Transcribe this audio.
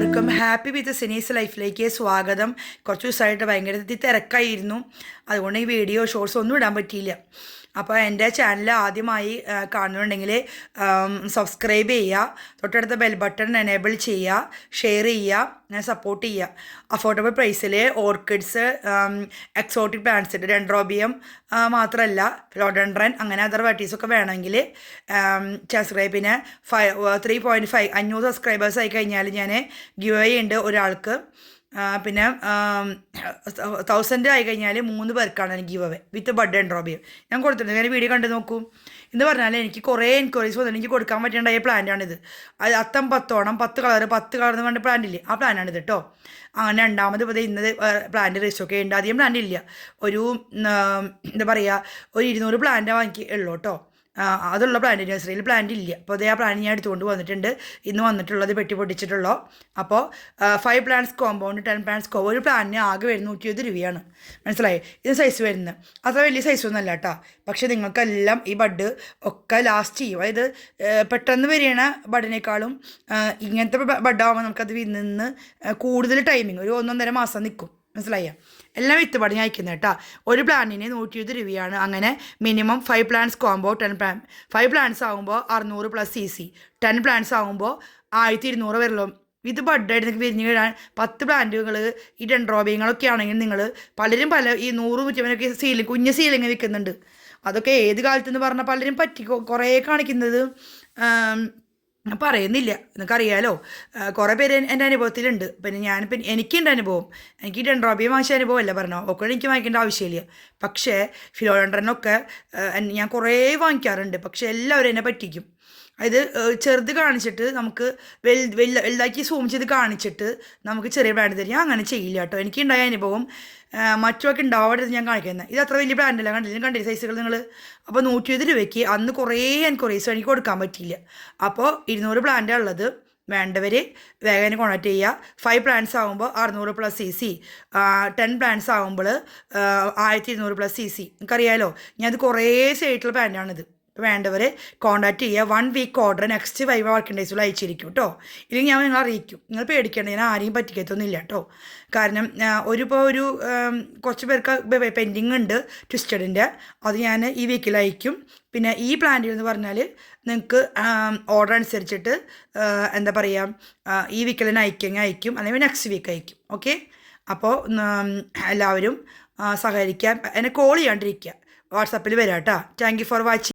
എല്ലാവർക്കും happy with സിനീസ് ലൈഫിലേക്ക് സ്വാഗതം. കുറച്ച് ദിവസമായിട്ട് ഭയങ്കര തിരക്കായിരുന്നു, അതുകൊണ്ട് ഈ വീഡിയോ ഷോർട്സ് ഒന്നും ഇടാൻ പറ്റിയില്ല. അപ്പോൾ എൻ്റെ ചാനൽ ആദ്യമായി കാണുന്നുണ്ടെങ്കിൽ സബ്സ്ക്രൈബ് ചെയ്യുക, തൊട്ടടുത്ത ബെൽ ബട്ടൺ എനേബിൾ ചെയ്യുക, ഷെയർ ചെയ്യുക, സപ്പോർട്ട് ചെയ്യുക. അഫോർഡബിൾ പ്രൈസിൽ ഓർക്കിഡ്സ്, എക്സോട്ടിക് പ്ലാന്റ്സ്, ഡെൻഡ്രോബിയം മാത്രമല്ല ഫിലോഡെൻഡ്രൻ അങ്ങനെ അതർ വെറൈറ്റീസൊക്കെ വേണമെങ്കിൽ സബ്സ്ക്രൈബിന് 3.5 500 സബ്സ്ക്രൈബേഴ്സ് ആയി കഴിഞ്ഞാൽ ഞാൻ ഗിവ് അവേ ഉണ്ട് ഒരാൾക്ക്. പിന്നെ 1000 ആയി കഴിഞ്ഞാൽ 3 പേർക്കാണ് എനിക്ക് give away with bud dendrobium ഞാൻ കൊടുത്തിട്ടുണ്ട്. ഞാൻ വീഡിയോ കണ്ടു നോക്കൂ. എന്ന് പറഞ്ഞാൽ എനിക്ക് കുറേ എൻക്വയറീസ് വന്നിട്ട് എനിക്ക് കൊടുക്കാൻ പറ്റേണ്ടായ പ്ലാന്റാണിത്. അത് 10 കളർ എന്ന് പറഞ്ഞ പ്ലാന്റില്ലേ, ആ പ്ലാനാണിത് കേട്ടോ. അങ്ങനെ രണ്ടാമത് ഇപ്പോൾ ഇന്നത് പ്ലാന്റ് രജിസ്റ്റർ ഉണ്ട്. അധികം പ്ലാന്റ് ഇല്ല, ഒരു എന്താ പറയുക, ഒരു 200 പ്ലാന്റ് വാങ്ങിക്കുള്ളൂ കേട്ടോ. അതുള്ള പ്ലാന്റ് നഴ്സറിയിൽ പ്ലാന്റ് ഇല്ല. അപ്പോൾ അതേ ആ പ്ലാന്റ് ഞാൻ എടുത്തുകൊണ്ട് വന്നിട്ടുണ്ട്. ഇന്ന് വന്നിട്ടുള്ളത് പെട്ടി പൊട്ടിച്ചിട്ടുള്ളൂ. അപ്പോൾ 5 പ്ലാന്റ്സ് കോമ്പൗണ്ട് 10 പ്ലാന്റ്സ് ഒരു പ്ലാന്റിന് ആകെ വരുന്ന 120 രൂപയാണ്. മനസ്സിലായി? ഇത് സൈസ് വരുന്നത് അത്ര വലിയ സൈസൊന്നും അല്ല കേട്ടോ. പക്ഷേ നിങ്ങൾക്കെല്ലാം ഈ ബഡ് ഒക്കെ ലാസ്റ്റ് ചെയ്യും. അതായത് പെട്ടെന്ന് വരികയാണ് ബഡിനേക്കാളും ഇങ്ങനത്തെ ബഡാകുമ്പോൾ നമുക്കത് നിന്ന് കൂടുതൽ ടൈമിങ് ഒരു 1.5 മാസം നിൽക്കും. മനസ്സിലായ? എല്ലാം വിത്ത് പടിഞ്ഞ് അയക്കുന്നത് കേട്ടോ. ഒരു പ്ലാന്റിന് 120 രൂപയാണ്. അങ്ങനെ minimum 5 plants combo 10 plant 5 plants ആകുമ്പോൾ 600 + CC, 10 പ്ലാന്റ്സ് ആകുമ്പോൾ 1200 വരുള്ളൂ. ഇത് ബഡായിട്ട് നിങ്ങൾക്ക് വിരിഞ്ഞ് കിടാൻ 10 പ്ലാന്റുകൾ ഈ ഡെൻഡ്രോബിയങ്ങളൊക്കെ ആണെങ്കിൽ നിങ്ങൾ പലരും ഈ 100-150 സീലിംഗ് കുഞ്ഞ് സീലിംഗ് വിൽക്കുന്നുണ്ട്. അതൊക്കെ ഏത് കാലത്തെന്ന് പറഞ്ഞാൽ പലരും കുറേ കാണിക്കുന്നത് പറയുന്നില്ല. നിങ്ങൾക്കറിയാലോ, കുറേ പേര് എൻ്റെ അനുഭവത്തിലുണ്ട്. പിന്നെ എനിക്കുണ്ട് അനുഭവം. എനിക്ക് ഡെൻഡ്രോബിയം വാങ്ങിച്ച അനുഭവമല്ല പറഞ്ഞോ, ഒക്കെ എനിക്ക് വാങ്ങിക്കേണ്ട ആവശ്യമില്ല. പക്ഷേ ഫിലോഡെൻഡ്രനൊക്കെ ഞാൻ കുറേ വാങ്ങിക്കാറുണ്ട്. പക്ഷേ എല്ലാവരും എന്നെ പറ്റിക്കും. അതായത് ചെറുത് കാണിച്ചിട്ട് നമുക്ക് വലുതാക്കി സൂം ചെയ്ത് കാണിച്ചിട്ട് നമുക്ക് ചെറിയ പ്ലാന്റ് തരും. ഞാൻ അങ്ങനെ ചെയ്യില്ല കേട്ടോ. എനിക്കുണ്ടായ അനുഭവം മറ്റൊക്കെ ഉണ്ടാവരുത് ഞാൻ കാണിക്കുന്നത്. ഇത് അത്ര വലിയ പ്ലാന്റല്ല, കണ്ടില്ല സൈസുകൾ നിങ്ങൾ. അപ്പോൾ 120 രൂപയ്ക്ക് അന്ന് കുറേ എൻക്വയറീസ് എനിക്ക് കൊടുക്കാൻ പറ്റിയില്ല. അപ്പോൾ 200 പ്ലാന്റാണ് ഉള്ളത്. വേണ്ടവർ വേഗം കോൺടാക്ട് ചെയ്യുക. 5 പ്ലാന്റ്സ് ആകുമ്പോൾ 600 + CC, 10 പ്ലാന്റ്സ് ആകുമ്പോൾ 1200 + CC. നിങ്ങൾക്കറിയാലോ, ഞാനത് കുറേ സൈറ്റുള്ള പ്ലാന്റാണിത്. വേണ്ടവർ കോൺടാക്ട് ചെയ്യുക. 1 വീക്ക് ഓർഡർ നെക്സ്റ്റ് 5 വർക്കിംഗ് ഡേയ്സിൽ അയച്ചിരിക്കും കേട്ടോ. ഇല്ലെങ്കിൽ ഞാൻ നിങ്ങൾ അറിയിക്കും. നിങ്ങൾ പേടിക്കേണ്ട, ഞാൻ ആരെയും പറ്റിക്കത്തൊന്നുമില്ല കേട്ടോ. കാരണം ഒരു കുറച്ച് പേർക്ക് പെൻഡിങ് ഉണ്ട് ട്വിസ്റ്റഡിൻ്റെ, അത് ഞാൻ ഈ വീക്കിൽ അയക്കും. പിന്നെ ഈ പ്ലാന്റിൽ എന്ന് പറഞ്ഞാൽ നിങ്ങൾക്ക് ഓർഡർ അനുസരിച്ചിട്ട് എന്താ പറയുക, ഈ വീക്കിൽ തന്നെ അയക്കും, അല്ലെങ്കിൽ നെക്സ്റ്റ് വീക്ക് അയക്കും. ഓക്കെ, അപ്പോൾ എല്ലാവരും സഹകരിക്കാൻ എന്നെ കോൾ ചെയ്യാണ്ടിരിക്കുക. വാട്സാപ്പിൽ വരാം കേട്ടോ. Thank you for watching.